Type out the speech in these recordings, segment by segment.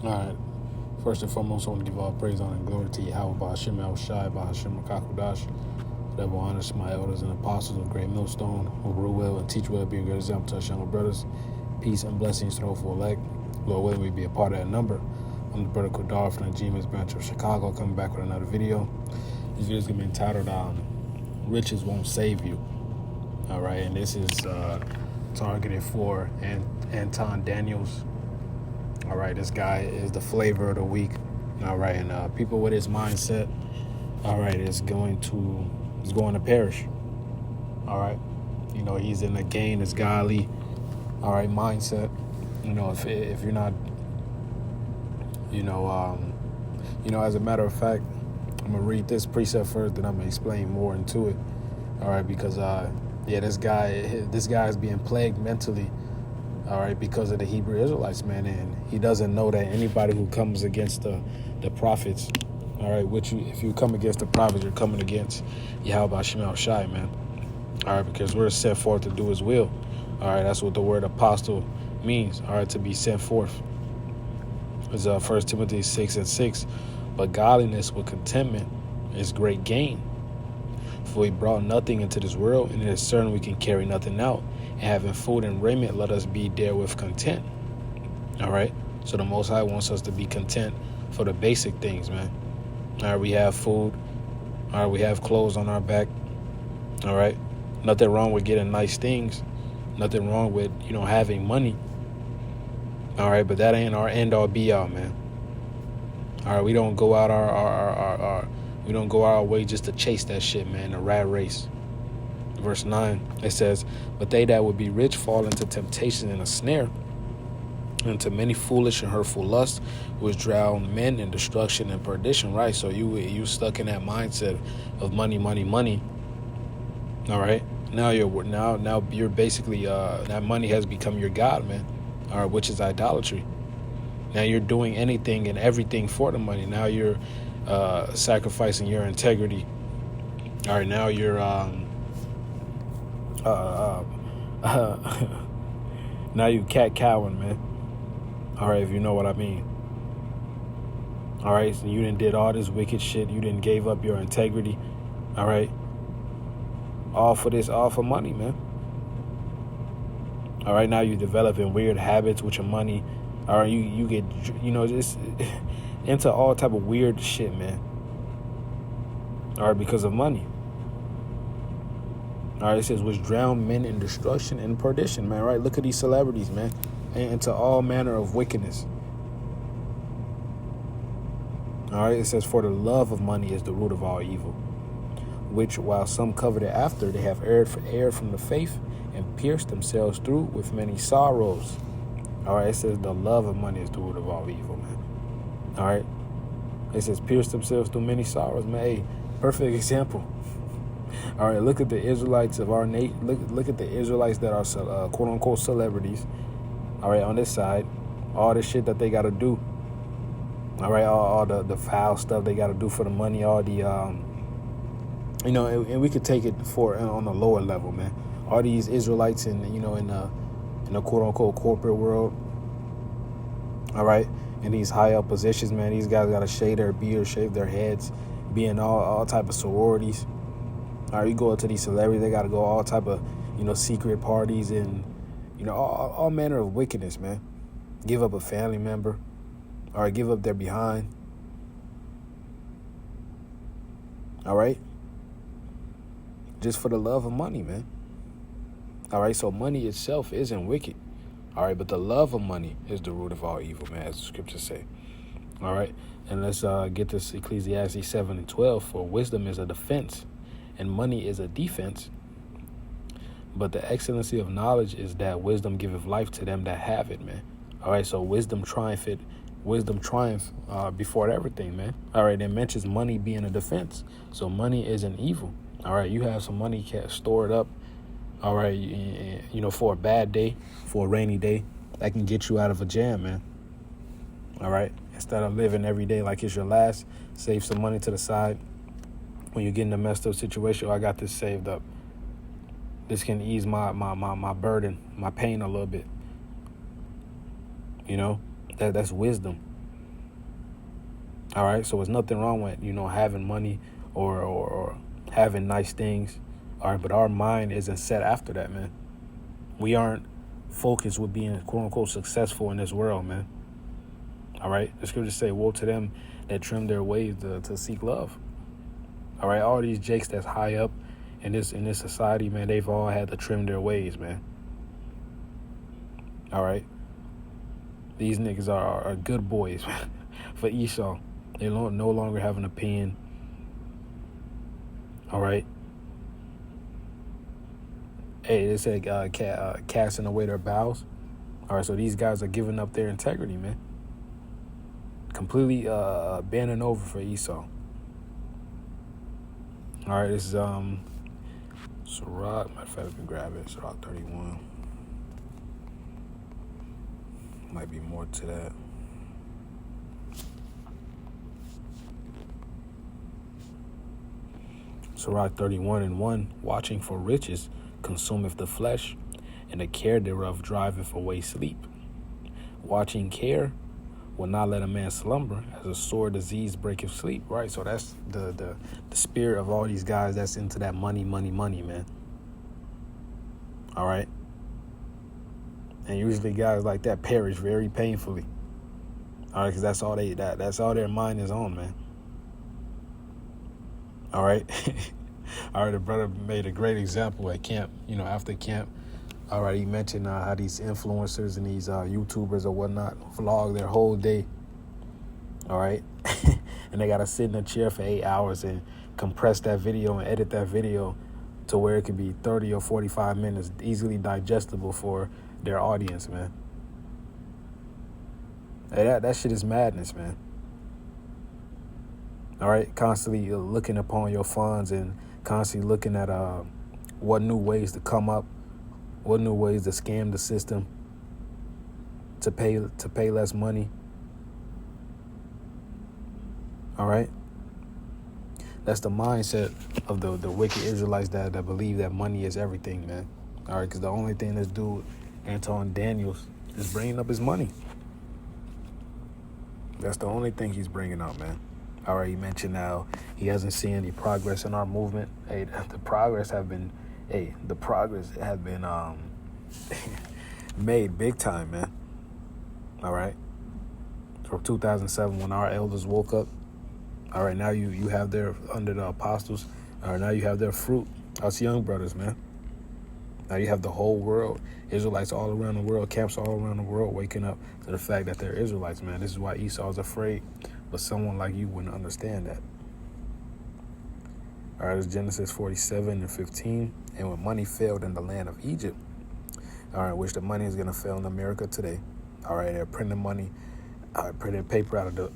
All right. First and foremost, I want to give all praise, honor, and glory to Yahweh, Ba'ashem El Shai, Ba'ashem Rakakudash. That will honor my elders and apostles of Great Millstone, who rule well and teach well, be a good example to our younger brothers. Peace and blessings to the hopeful elect. Lord willing, we be a part of that number. I'm the brother Kodar from the GMS branch of Chicago, coming back with another video. This video is going to be entitled, Riches Won't Save You. All right, and this is targeted for Anton Daniels. All right, this guy is the flavor of the week. All right, and people with his mindset, all right, is going to perish. All right, you know, he's in a gain is godly, all right, mindset. You know, if you're not, as a matter of fact, I'm gonna read this precept first, then I'm gonna explain more into it. All right, because this guy is being plagued mentally. All right, because of the Hebrew Israelites, man, and he doesn't know that anybody who comes against the prophets, all right, if you come against the prophets, you're coming against Yahweh Shemel Shai, man. All right, because we're sent forth to do His will. All right, that's what the word apostle means. All right, to be sent forth. It's 1 Timothy 6:6. But godliness with contentment is great gain. For we brought nothing into this world, and it is certain we can carry nothing out. And having food and raiment, let us be therewith content. All right? So the Most High wants us to be content for the basic things, man. All right, we have food. All right, we have clothes on our back. All right? Nothing wrong with getting nice things. Nothing wrong with, having money. All right, but that ain't our end-all, be-all, man. All right, we don't go out we don't go our way just to chase that shit, man, the rat race. Verse 9, it says, but they that would be rich fall into temptation and a snare, and into many foolish and hurtful lusts, which drown men in destruction and perdition, right? So you stuck in that mindset of money. All right, now you're basically that money has become your god, man. All right, which is idolatry. Now you're doing anything and everything for the money. Now you're sacrificing your integrity. All right, now you're now you cat-cowing, man. All right, if you know what I mean. All right, so you done did all this wicked shit. You done gave up your integrity. All right, all for money, man. All right, now you're developing weird habits with your money. All right, you get, just into all type of weird shit, man. All right, because of money. All right, it says, which drown men in destruction and perdition, man. Right, look at these celebrities, man, and into all manner of wickedness. All right, it says, for the love of money is the root of all evil, which while some coveted after, they have erred from the faith and pierced themselves through with many sorrows. All right, it says the love of money is the root of all evil, man. All right, it says pierced themselves through many sorrows, man. Hey, perfect example. All right, look at the Israelites of our nation. Look at the Israelites that are quote unquote celebrities. All right, on this side, all the shit that they got to do. All right, all the foul stuff they got to do for the money. All the and we could take it for on a lower level, man. All these Israelites in the quote-unquote corporate world, all right, in these high up positions, man, these guys got to shave their beard, shave their heads, be in all type of sororities. All right, you go to these celebrities, they got to go all type of, secret parties and, all manner of wickedness, man. Give up a family member, all right, give up their behind, all right, just for the love of money, man. All right, so money itself isn't wicked. All right, but the love of money is the root of all evil, man, as the scriptures say. All right, and let's get this Ecclesiastes 7:12. For wisdom is a defense, and money is a defense. But the excellency of knowledge is that wisdom giveth life to them that have it, man. All right, so wisdom triumph before everything, man. All right, it mentions money being a defense. So money isn't evil. All right, you have some money stored up. All right, for a bad day, for a rainy day, that can get you out of a jam, man. All right, instead of living every day like it's your last, save some money to the side. When you get in a messed up situation, I got this saved up. This can ease my burden, my pain a little bit. That's wisdom. All right, so there's nothing wrong with, having money or having nice things. All right, but our mind isn't set after that, man. We aren't focused with being quote unquote successful in this world, man. All right, the scriptures say, woe to them that trim their ways to seek love. All right, all these jakes that's high up in this society, man, they've all had to trim their ways, man. All right, these niggas are good boys, man. For Esau, they no longer have an opinion. All right. Hey, they said casting away their bowels. All right, so these guys are giving up their integrity, man. Completely bending over for Esau. All right, this is Sirach. Matter of fact, we can grab it. Sirach 31. Might be more to that. Sirach 31:1. Watching for riches consumeth the flesh, and the care thereof driveth away sleep. Watching care will not let a man slumber, as a sore disease breaketh sleep. Right, so that's the spirit of all these guys that's into that money, man. All right, and usually guys like that perish very painfully. All right, because that's all their mind is on, man. All right. All right, the brother made a great example at camp, after camp. All right, he mentioned how these influencers and these YouTubers or whatnot vlog their whole day. All right. And they got to sit in a chair for 8 hours and compress that video and edit that video to where it could be 30 or 45 minutes, easily digestible for their audience, man. Hey, that shit is madness, man. All right, constantly looking upon your funds and constantly looking at what new ways to come up, what new ways to scam the system to pay less money. All right, that's the mindset of the wicked Israelites that believe that money is everything, man. All right, because the only thing this dude Anton Daniels is bringing up is money. That's the only thing he's bringing up, man. All right, he mentioned now he hasn't seen any progress in our movement. Hey, the progress have been made big time, man. All right, from 2007 when our elders woke up. All right, now you have their under the apostles. All right, now you have their fruit. Us young brothers, man. Now you have the whole world, Israelites all around the world, camps all around the world, waking up to the fact that they're Israelites, man. This is why Esau's afraid. But someone like you wouldn't understand that. All right, it's Genesis 47:15. And when money failed in the land of Egypt, all right, which the money is going to fail in America today. All right, they're printing money, printing paper out of the,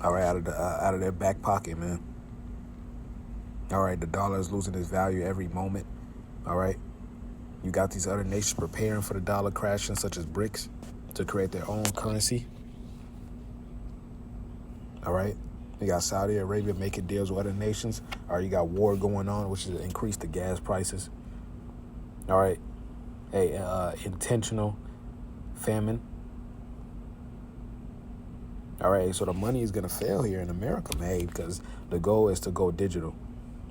all right, out of their back pocket, man. All right, the dollar is losing its value every moment. All right, you got these other nations preparing for the dollar crashing, such as BRICS, to create their own currency. All right, you got Saudi Arabia making deals with other nations. All right, you got war going on, which is increase the gas prices. All right, intentional famine. All right, so the money is going to fail here in America, man, because the goal is to go digital.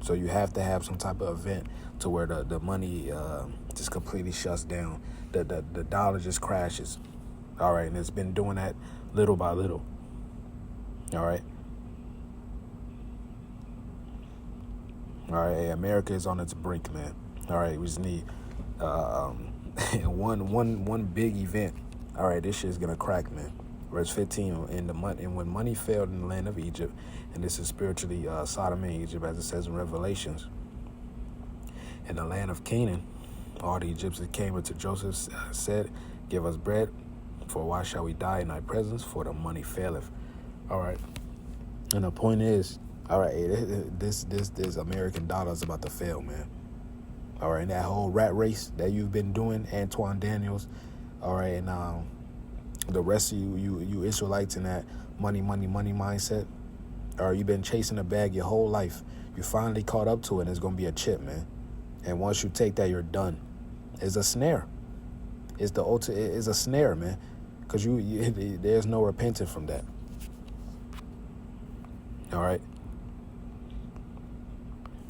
So you have to have some type of event to where the money just completely shuts down. The dollar just crashes. All right, and it's been doing that little by little. All right. All right, America is on its brink, man. All right, we just need one big event. All right, this shit's gonna crack, man. Verse 15, and when money failed in the land of Egypt, and this is spiritually Sodom and Egypt, as it says in Revelations. In the land of Canaan, all the Egyptians came unto Joseph, said, give us bread, for why shall we die in thy presence? For the money faileth. All right. And the point is, all right, this American dollar is about to fail, man. All right, and that whole rat race that you've been doing, Antoine Daniels, all right, and the rest of you Israelites in that money mindset, or you've been chasing a bag your whole life. You finally caught up to it, and it's going to be a chip, man. And once you take that, you're done. It's a snare. It's a snare, man, because you there's no repenting from that. All right.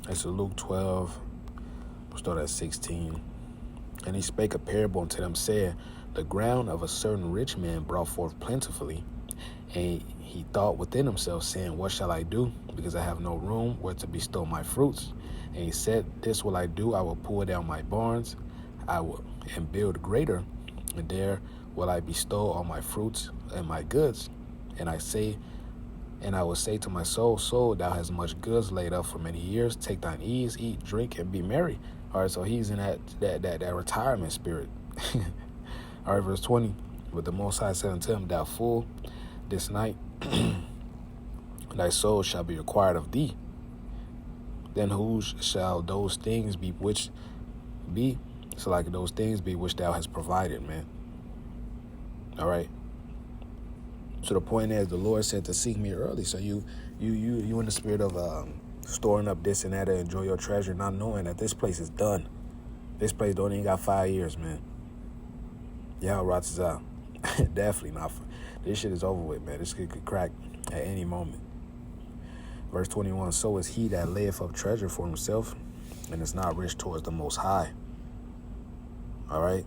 It's Luke 12, we'll start at 16. And he spake a parable unto them, saying, the ground of a certain rich man brought forth plentifully. And he thought within himself, saying, what shall I do? Because I have no room where to bestow my fruits. And he said, this will I do. I will pull down my barns, and build greater, and there will I bestow all my fruits and my goods. And I will say to my soul, soul, thou hast much goods laid up for many years. Take thine ease, eat, drink, and be merry. All right, so he's in that retirement spirit. All right, verse 20. But the Most High said unto him, thou fool, this night thy soul shall be required of thee. Then whose shall those things be which be? So like those things be which thou hast provided, man. All right. So the point is, the Lord said to seek me early. So you in the spirit of storing up this and that to enjoy your treasure, not knowing that this place is done. This place don't even got 5 years, man. Yeah, rots is out. Definitely not. This shit is over with, man. This could crack at any moment. Verse 21, so is he that layeth up treasure for himself, and is not rich towards the Most High. All right.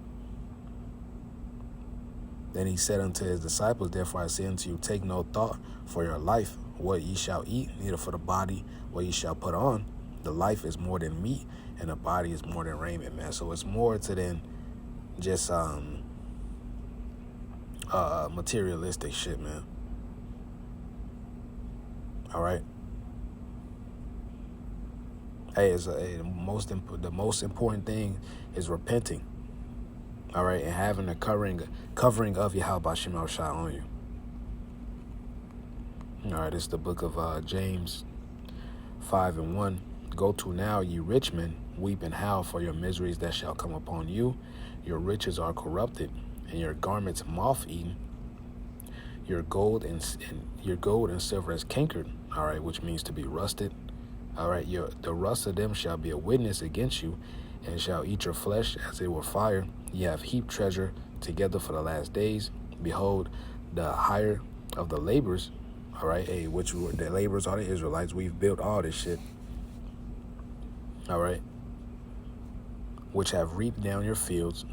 Then he said unto his disciples, therefore I say unto you, take no thought for your life, what ye shall eat, neither for the body, what ye shall put on. The life is more than meat, and the body is more than raiment, man. So it's more to than just materialistic shit, man. All right. Hey, the most important thing is repenting. All right, and having a covering of Yahweh Shem Shai on you. All right, it's the book of James 5:1. Go to now, ye rich men, weep and howl for your miseries that shall come upon you. Your riches are corrupted, and your garments moth-eaten. Your gold and silver is cankered. All right, which means to be rusted. All right, the rust of them shall be a witness against you, and shall eat your flesh as it were fire. Ye have heaped treasure together for the last days. Behold, the hire of the laborers, all right, which the laborers are the Israelites. We've built all this shit, all right, which have reaped down your fields.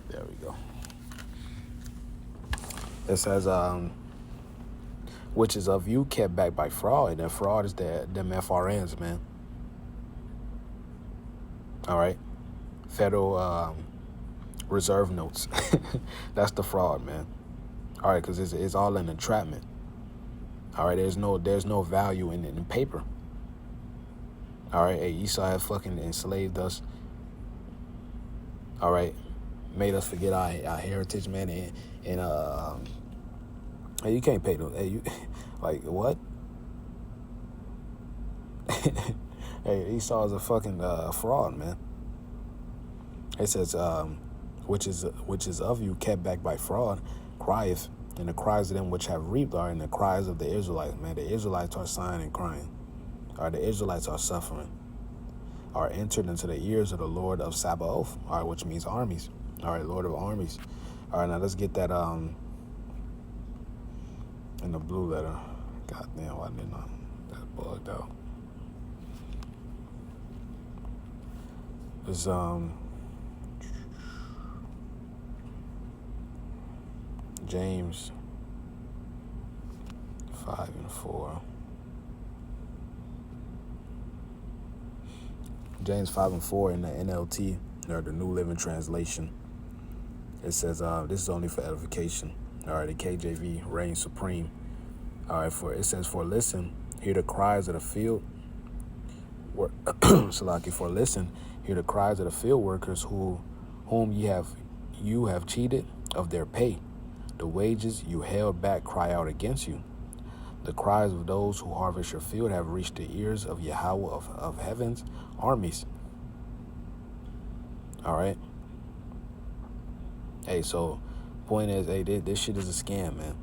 There we go. It says, which is of you kept back by fraud. And that fraud is them FRNs, man. All right. Federal Reserve notes. That's the fraud, man. All right, because it's all an entrapment. All right, there's no value in paper. All right, hey, Esau had fucking enslaved us. All right, made us forget our heritage, man, and hey, you can't pay those. Hey, you like what? Hey, Esau is a fucking fraud, man. It says, which is of you kept back by fraud, crieth, and the cries of them which have reaped are in the cries of the Israelites, man. The Israelites are sighing and crying. All right, the Israelites are suffering. Are entered into the ears of the Lord of Sabaoth, all right, which means armies. All right, Lord of armies. All right, now let's get that in the blue letter. God damn, why didn't I? That's bugged out. It's James 5:4. James 5:4 in the NLT, or the New Living Translation. It says, this is only for edification. All right, the KJV reigns supreme. All right, it says, for listen, hear the cries of the field. Salaki, for listen, hear the cries of the field workers whom you have cheated of their pay. The wages you held back cry out against you. The cries of those who harvest your field have reached the ears of Yahweh of heaven's armies. All right. Hey, so point is, hey, this shit is a scam, man.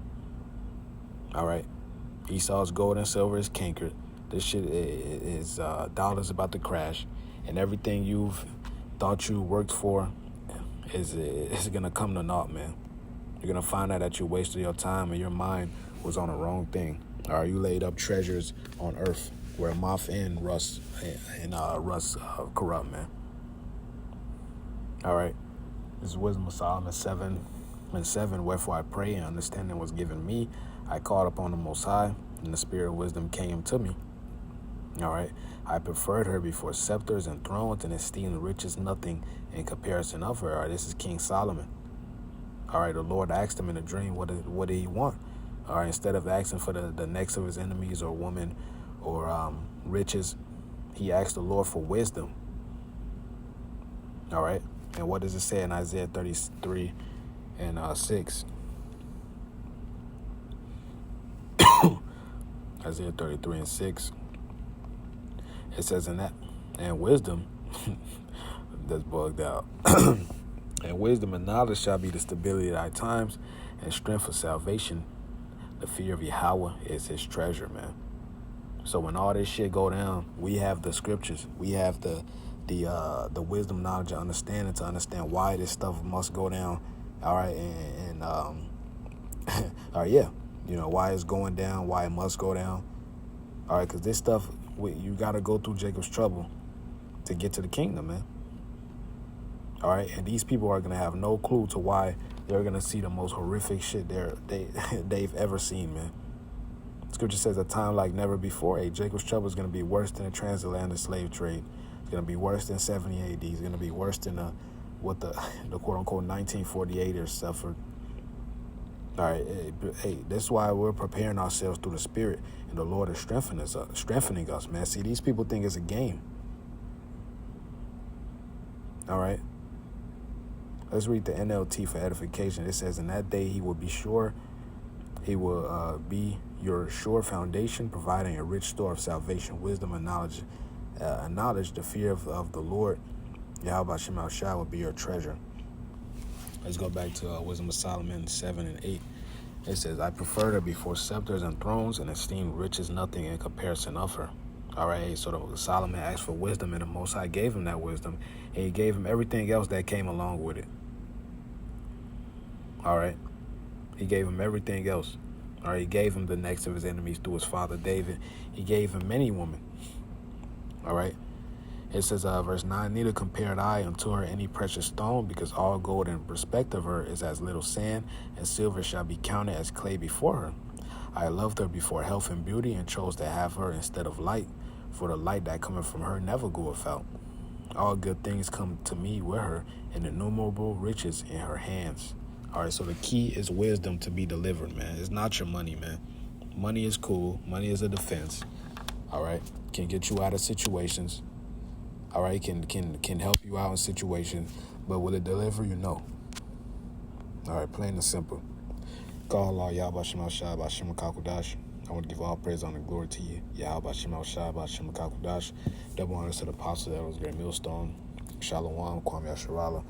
All right. Esau's gold and silver is cankered. This shit is dollars about to crash, and everything you've thought you worked for is gonna come to naught, man. You're going to find out that you wasted your time and your mind was on the wrong thing. All right, you laid up treasures on earth where moth and rust corrupt, man. All right, this is Wisdom of Solomon 7:7. Wherefore I pray, and understanding was given me. I called upon the Most High, and the spirit of wisdom came to me. All right, I preferred her before scepters and thrones, and esteemed riches nothing in comparison of her. All right, this is King Solomon. All right, the Lord asked him in a dream, what did he want? All right, instead of asking for the necks of his enemies or woman or riches, he asked the Lord for wisdom. All right, and what does it say in Isaiah 33:6? Isaiah 33:6. It says in that, and wisdom, that's bugged out. And wisdom and knowledge shall be the stability of thy times, and strength of salvation. The fear of Yahweh is his treasure, man. So when all this shit go down, we have the scriptures. We have the wisdom, knowledge, and understanding to understand why this stuff must go down. All right, and all right, yeah, you know why it's going down, why it must go down. All right, because this stuff, you got to go through Jacob's trouble to get to the kingdom, man. All right, and these people are gonna have no clue to why they're gonna see the most horrific shit they've ever seen, man. Scripture says a time like never before. Jacob's trouble is gonna be worse than the transatlantic slave trade. It's gonna be worse than 70 AD. It's gonna be worse than what the quote unquote 1948ers suffered. All right, hey, that's why we're preparing ourselves through the Spirit, and the Lord is strengthening us, man. See, these people think it's a game. All right. Let's read the NLT for edification. It says, in that day he will be your sure foundation, providing a rich store of salvation, wisdom, and knowledge. The fear of the Lord, Yahweh Shem Shai, will be your treasure. Let's go back to Wisdom of Solomon 7:8. It says, I preferred her before scepters and thrones, and esteemed riches nothing in comparison of her. All right, so Solomon asked for wisdom, and the Most High gave him that wisdom, and he gave him everything else that came along with it. All right, he gave him everything else. All right, he gave him the necks of his enemies through his father David. He gave him many women. All right, it says, verse 9, neither compared I unto her any precious stone, because all gold in respect of her is as little sand, and silver shall be counted as clay before her. I loved her before health and beauty, and chose to have her instead of light, for the light that cometh from her never goeth out. All good things come to me with her, and innumerable riches in her hands. All right, so the key is wisdom to be delivered, man. It's not your money, man. Money is cool. Money is a defense. All right, can get you out of situations. All right, can help you out in situations, but will it deliver you? No. All right, plain and simple. Call Allah, Yahweh Shem Shai, B'Shem Kakudash. I want to give all praise, honor, and glory to you, Yahweh Shem Shai, B'Shem Kakudash. Double honors to the apostle that was great millstone. Shalom, Kwame Yasharala.